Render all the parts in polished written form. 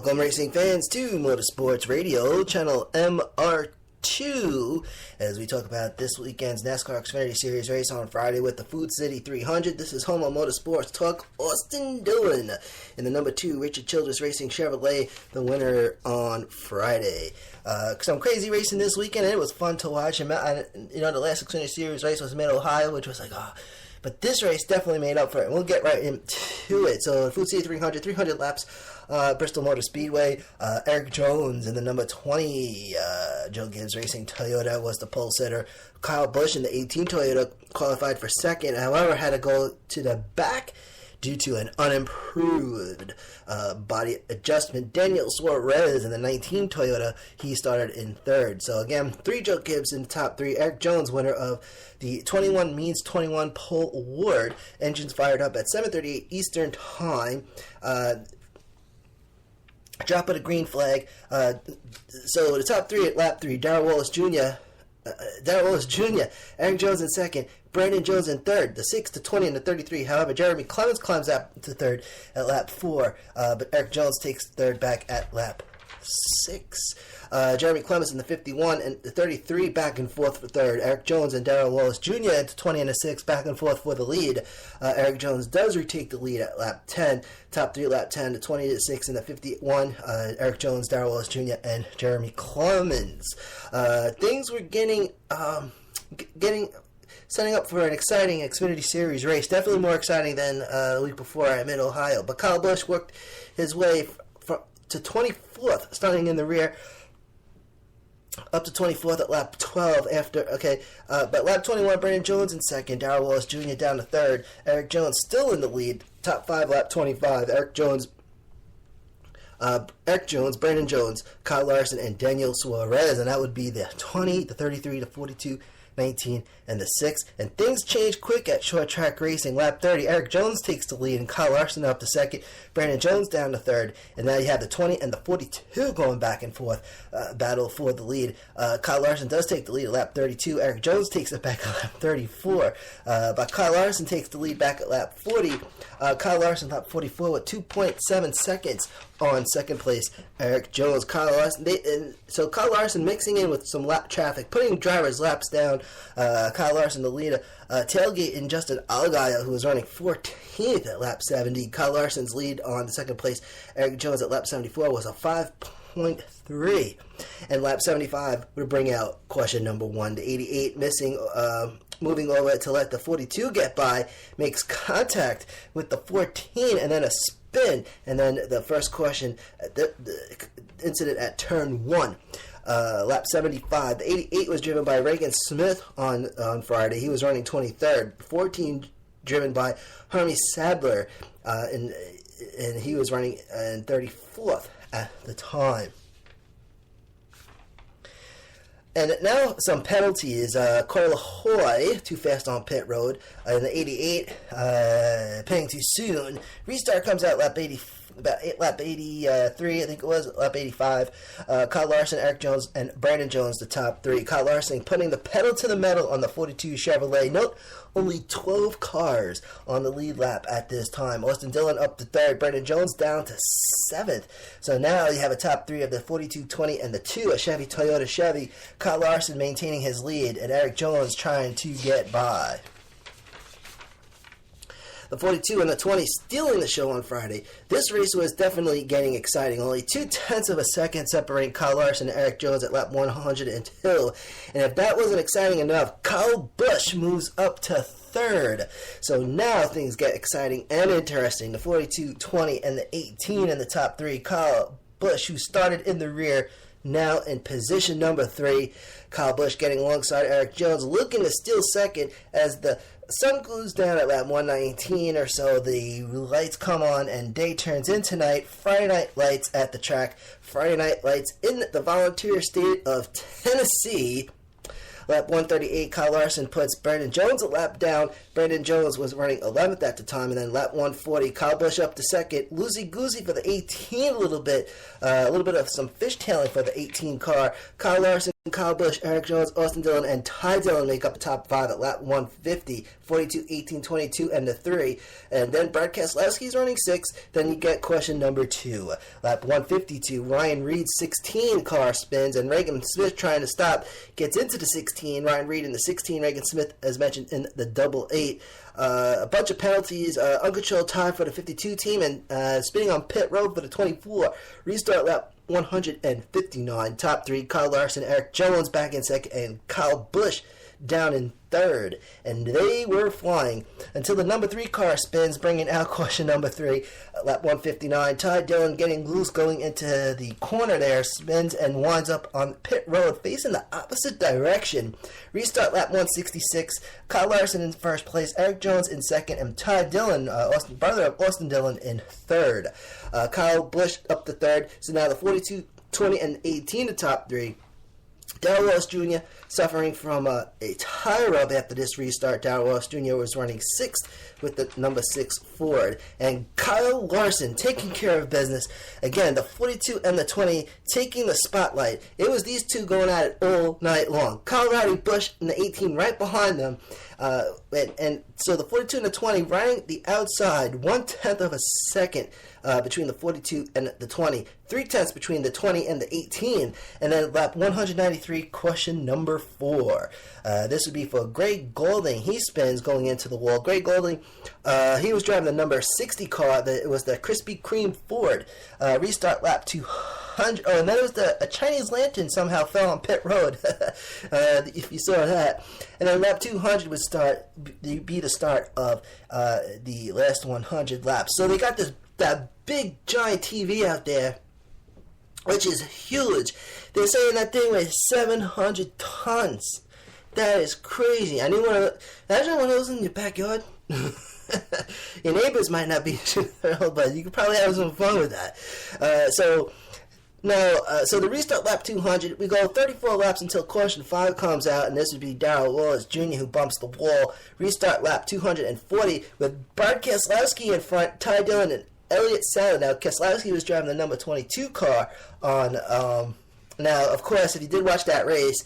Welcome, racing fans, to Motorsports Radio, channel MR2, as we talk about this weekend's NASCAR Xfinity Series race on Friday with the Food City 300. This is home on Motorsports Talk. Austin Dillon in the number 2 Richard Childress Racing Chevrolet, the winner on Friday. Some crazy racing this weekend, and it was fun to watch. And the last Xfinity Series race was Mid-Ohio, which was like, but this race definitely made up for it. We'll get right into it. So, Food City 300 laps, Bristol Motor Speedway. Eric Jones in the number 20 Joe Gibbs Racing Toyota was the pole sitter. Kyle Busch in the 18 Toyota qualified for second, however, had to go to the back due to an unimproved body adjustment. Daniel Suarez in the 19 Toyota, he started in third. So again, 3 Joe Gibbs in the top 3. Eric Jones, winner of the 21 Means 21 Pole Award. Engines fired up at 7:38 Eastern Time. Drop of the green flag. So the top 3 at lap 3, Darrell Wallace Jr., Eric Jones in second, Brandon Jones in third, the 6, the 20, and the 33. However, Jeremy Clements climbs up to third at lap 4, but Eric Jones takes third back at lap 6. Jeremy Clements in the 51 and the 33 back and forth for third. Eric Jones and Darrell Wallace Jr. at the 20 and the 6 back and forth for the lead. Eric Jones does retake the lead at lap 10. Top 3 at lap 10, the 20 to 6 and the 51. Eric Jones, Darrell Wallace Jr. and Jeremy Clements. Things were setting up for an exciting Xfinity Series race. Definitely more exciting than the week before at Mid-Ohio. But Kyle Busch worked his way to 24th, starting in the rear, up to 24th at lap 12 but lap 21, Brandon Jones in second, Darrell Wallace Jr. down to third, Eric Jones still in the lead, top 5, lap 25, Eric Jones, Brandon Jones, Kyle Larson, and Daniel Suarez, and that would be the 20, the 33, the 42, 19, and the 6. And things change quick at short track racing. Lap 30, Eric Jones takes the lead, and Kyle Larson up to second, Brandon Jones down to third, and now you have the 20 and the 42 going back and forth, battle for the lead. Kyle Larson does take the lead at lap 32, Eric Jones takes it back at lap 34, but Kyle Larson takes the lead back at lap 40. Kyle Larson lap 44 with 2.7 seconds on second place, Eric Jones. Kyle Larson mixing in with some lap traffic, putting drivers' laps down. Kyle Larson, the leader, tailgating Justin Allgaier, who was running 14th at lap 70. Kyle Larson's lead on the second place, Eric Jones at lap 74, was a 5.3. And lap 75 would bring out question number 1. The 88 moving over to let the 42 get by, makes contact with the 14 and then a spin, and then the first question, the incident at turn 1. Lap 75. The 88 was driven by Reagan Smith on Friday. He was running 23rd. 14 driven by Hermie Sadler, and he was running in 34th at the time. And now some penalties. Carla Hoy, too fast on pit road. In the 88, pitting too soon. Restart comes out lap 83, I think it was, lap 85. Kyle Larson, Eric Jones, and Brandon Jones, the top 3. Kyle Larson putting the pedal to the metal on the 42 Chevrolet. Note, only 12 cars on the lead lap at this time. Austin Dillon up to 3rd, Brandon Jones down to 7th. So now you have a top 3 of the 42, 20, and the 2, a Toyota Chevy. Kyle Larson maintaining his lead, and Eric Jones trying to get by. The 42 and the 20 stealing the show on Friday. This race was definitely getting exciting. Only 0.2 of a second separating Kyle Larson and Eric Jones at lap 102. And if that wasn't exciting enough, Kyle Busch moves up to 3rd. So now things get exciting and interesting. The 42, 20, and the 18 in the top 3. Kyle Busch, who started in the rear, now in position number 3. Kyle Busch getting alongside Eric Jones, looking to steal second as the sun goes down at lap 119 or so. The lights come on and day turns into night. Friday night lights at the track. Friday night lights in the volunteer state of Tennessee. Lap 138, Kyle Larson puts Brandon Jones a lap down. Brandon Jones was running 11th at the time. And then lap 140, Kyle Busch up to second. Loosey-goosey for the 18 a little bit of some fishtailing for the 18 car. Kyle Larson Kyle Busch, Eric Jones, Austin Dillon, and Ty Dillon make up the top 5 at lap 150, 42, 18, 22, and the 3. And then Brad Keselowski's running 6. Then you get question number 2. Lap 152, Ryan Reed's 16 car spins, and Reagan Smith trying to stop gets into the 16. Ryan Reed in the 16, Reagan Smith, as mentioned, in the double 8. A bunch of penalties, uncontrolled time for the 52 team, and spinning on pit road for the 24. Restart lap 159. Top 3, Kyle Larson, Eric Jones back in second, and Kyle Busch down in third. And they were flying until the number 3 car spins, bringing out question number 3. Lap 159, Ty Dillon getting loose going into the corner there, spins and winds up on pit road facing the opposite direction. Restart lap 166, Kyle Larson in first place, Eric Jones in second, and Ty Dillon, brother of Austin Dillon, in third. Kyle Busch up to third. So now the 42, 20, and 18, the top 3. Darrell Ross Jr. suffering from a tire rub after this restart. Darrell Ross Jr. was running 6th with the number 6 Ford. And Kyle Larson taking care of business. Again, the 42 and the 20 taking the spotlight. It was these two going at it all night long. Kyle Busch in the 18 right behind them. And so the 42 and the 20 running the outside 1/10 of a second between the 42 and the 20. 3/10 between the 20 and the 18. And then lap 193, question number 4. This would be for Greg Golding. He spins going into the wall. Greg Golding, he was driving the number 60 car. It was the Krispy Kreme Ford. Restart lap 200. Oh, and then it was a Chinese lantern somehow fell on pit road. If you saw that. And then lap 200 would be the start of the last 100 laps. So they got that big giant TV out there, which is huge. They're saying that thing weighs 700 tons. That is crazy. I didn't want to imagine one of those in your backyard. Your neighbors might not be too thrilled, but you could probably have some fun with that. So the restart lap 200, we go 34 laps until caution 5 comes out, and this would be Darrell Wallace Jr. who bumps the wall. Restart lap 240 with Bart Keselowski in front, Ty Dillon and Elliott Sadler. Now, Keselowski was driving the number 22 car on. Now, of course, if you did watch that race,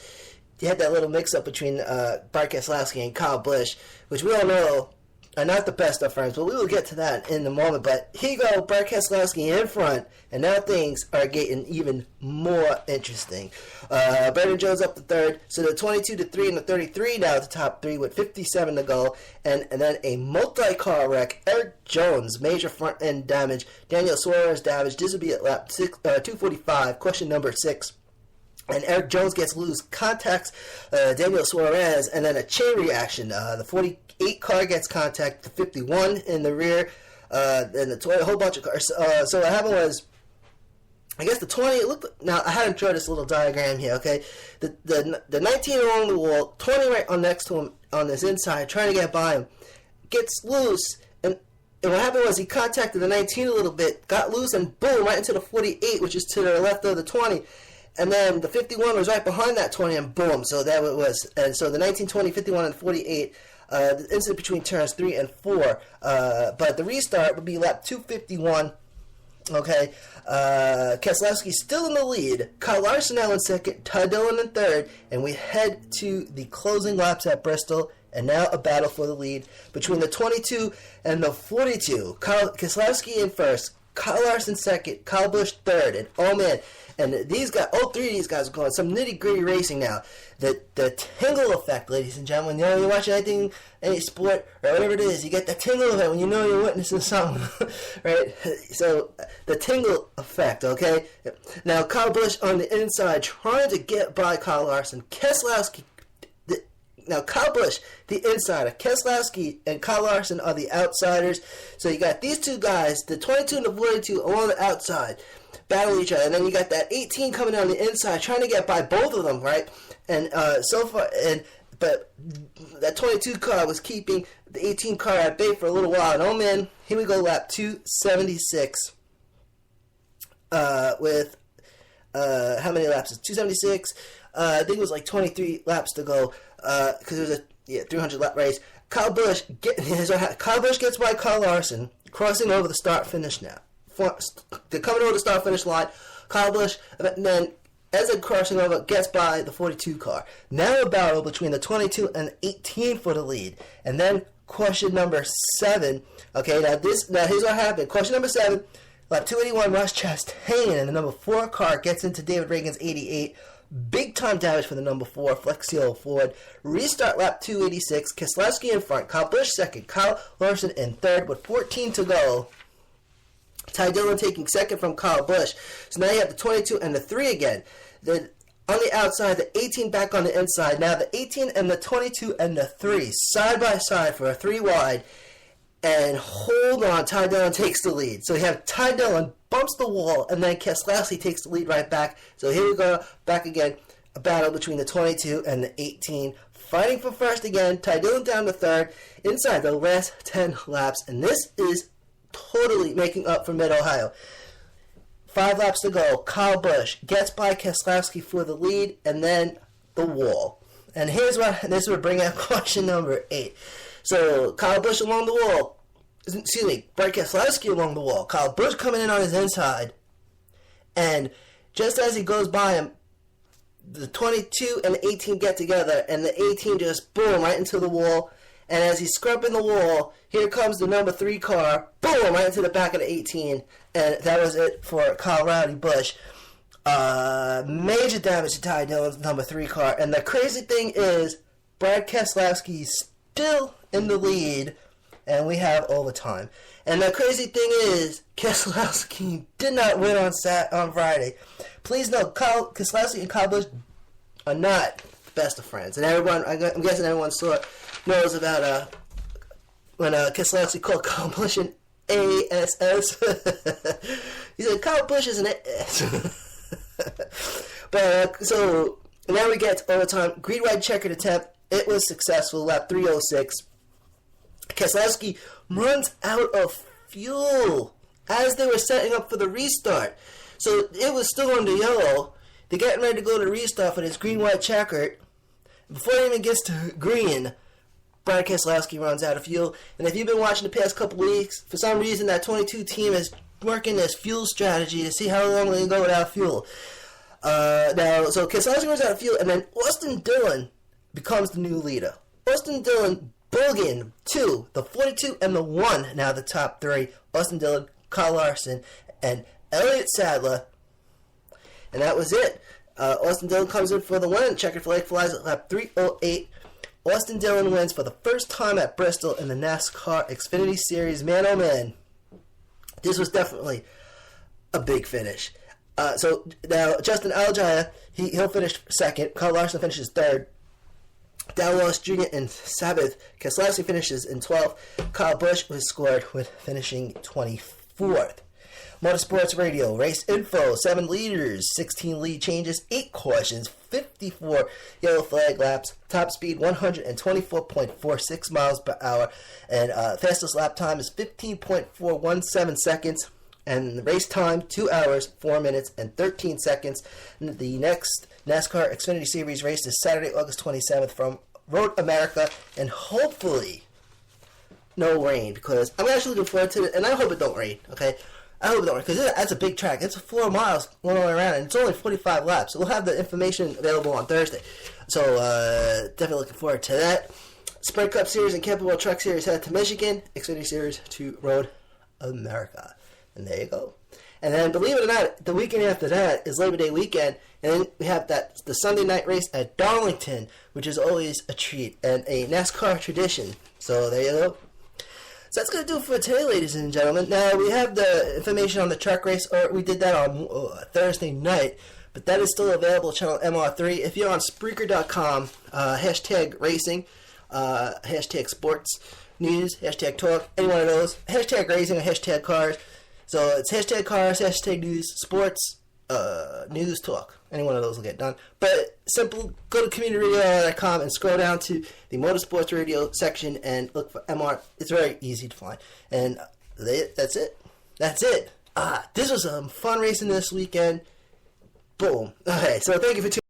you had that little mix-up between Bart Keselowski and Kyle Busch, which we all know are not the best of friends, but we will get to that in a moment. But here you go, Bart Keselowski in front, and now things are getting even more interesting. Brandon Jones up to third, so the 22 to 3 and the 33 now at the top 3 with 57 to go, and then a multi-car wreck. Eric Jones, major front end damage. Daniel Suarez damage. This will be at lap 245, question number 6. And Eric Jones gets loose, contacts Daniel Suarez, and then a chain reaction. The 48 car gets contact, the 51 in the rear, and the 20, a whole bunch of cars. So what happened was, I guess the 20, now I had him draw this little diagram here, okay? The 19 along the wall, 20 right on next to him on this inside, trying to get by him, gets loose, and what happened was he contacted the 19 a little bit, got loose, and boom, right into the 48, which is to the left of the 20. And then the 51 was right behind that 20, and boom, so that was. And so the 19, 20, 51, and 48, the incident between turns 3 and 4. But the restart would be lap 251. Okay, Keselowski still in the lead. Kyle Larson now in second, Ty Dillon in third, and we head to the closing laps at Bristol. And now a battle for the lead between the 22 and the 42. Keselowski in first, Kyle Larson second, Kyle Busch third, and oh man. And these guys, all 3 of these guys are going some nitty-gritty racing now. The tingle effect, ladies and gentlemen. You know, you watch anything, any sport, or whatever it is, you get the tingle effect when you know you're witnessing something, right? So, the tingle effect, okay? Now, Kyle Busch on the inside trying to get by Kyle Larson. Keselowski, now Kyle Busch, the insider. Keselowski and Kyle Larson are the outsiders. So, you got these 2 guys, the 22 and the 42, on the outside, battle each other, and then you got that 18 coming down the inside, trying to get by both of them, right? And but that 22 car was keeping the 18 car at bay for a little while, and oh man, here we go, lap 276. With how many laps is 276? I think it was like 23 laps to go, because it was a 300 lap race. Kyle Busch gets by Kyle Larson, crossing over the start finish now. They're coming over the start-finish line. Kyle Busch, and then as a crossing over, gets by the 42 car. Now a battle between the 22 and the 18 for the lead. And then question number 7. Okay, now here's what happened. Question number 7, lap 281, Ross Chastain and the number 4 car gets into David Reagan's 88. Big time damage for the number 4, Flexio Ford. Restart lap 286, Keselowski in front, Kyle Busch second, Kyle Larson in third with 14 to go. Ty Dillon taking second from Kyle Busch. So now you have the 22 and the 3 again. Then on the outside, the 18 back on the inside. Now the 18 and the 22 and the 3 side by side for a 3 wide. And hold on, Ty Dillon takes the lead. So you have Ty Dillon bumps the wall, and then Keselowski takes the lead right back. So here we go, back again. A battle between the 22 and the 18. Fighting for first again. Ty Dillon down to third inside the last 10 laps. And this is totally making up for Mid-Ohio. 5 laps to go. Kyle Busch gets by Keselowski for the lead, and then the wall. And this would bring out question number 8. So Kyle Busch along the wall. Brad Keselowski along the wall. Kyle Busch coming in on his inside. And just as he goes by him, the 22 and the 18 get together, and the 18 just boom right into the wall. And as he's scrubbing the wall, here comes the number 3 car, boom, right into the back of the 18. And that was it for Colorado Busch. Major damage to Ty Dillon's number 3 car. And the crazy thing is, Brad Keselowski's still in the lead, and we have overtime. And the crazy thing is, Keselowski did not win on Friday. Please note, Keselowski and Kyle Busch are not the best of friends. And everyone, I'm guessing everyone knows about when Keselowski called Kyle Busch an ASS. He said Kyle Busch is an ass. But so now we get to overtime. Green white checkered attempt. It was successful. Lap 306. Keselowski runs out of fuel as they were setting up for the restart. So it was still under yellow. They're getting ready to go to restart for this green white checkered. Before it even gets to green, Brad Keselowski runs out of fuel. And if you've been watching the past couple weeks, for some reason that 22 team is working this fuel strategy to see how long they can go without fuel. So Keselowski runs out of fuel, and then Austin Dillon becomes the new leader. Austin Dillon, Bogan, 2, the 42 and the 1, now the top 3. Austin Dillon, Kyle Larson, and Elliott Sadler. And that was it. Austin Dillon comes in for the win. Checkered flag flies at lap 308. Austin Dillon wins for the first time at Bristol in the NASCAR Xfinity Series. Man, oh man. This was definitely a big finish. So now Justin Allgaier, he'll finish second. Kyle Larson finishes third. Dal Loss Jr. in 7th. Keselowski finishes in 12th. Kyle Busch was scored with finishing 24th. Motorsports Radio, race info, 7 leaders, 16 lead changes, 8 cautions, 54 yellow flag laps, top speed 124.46 miles per hour, and fastest lap time is 15.417 seconds, and the race time 2 hours, 4 minutes, and 13 seconds. And the next NASCAR Xfinity Series race is Saturday, August 27th from Road America, and hopefully no rain, because I'm actually looking forward to it, and I hope it don't rain, okay? I hope it don't rain, because that's a big track. It's 4 miles all the way around, and it's only 45 laps. So we'll have the information available on Thursday. So definitely looking forward to that. Sprint Cup Series and Camping World Truck Series head to Michigan. Xfinity Series to Road America. And there you go. And then, believe it or not, the weekend after that is Labor Day weekend, and then we have the Sunday night race at Darlington, which is always a treat and a NASCAR tradition. So there you go. So that's going to do it for today, ladies and gentlemen. Now, we have the information on the truck race, or we did that on Thursday night, but that is still available, channel MR3. If you're on Spreaker.com, hashtag racing, hashtag sports news, hashtag talk, any one of those, hashtag racing or hashtag cars. So it's hashtag cars, hashtag news, sports, news, talk. Any one of those will get done. But simple, go to communityradio.com and scroll down to the Motorsports Radio section and look for MR. It's very easy to find. And that's it. That's it. This was some fun racing this weekend. Boom. Okay, so thank you for tuning in.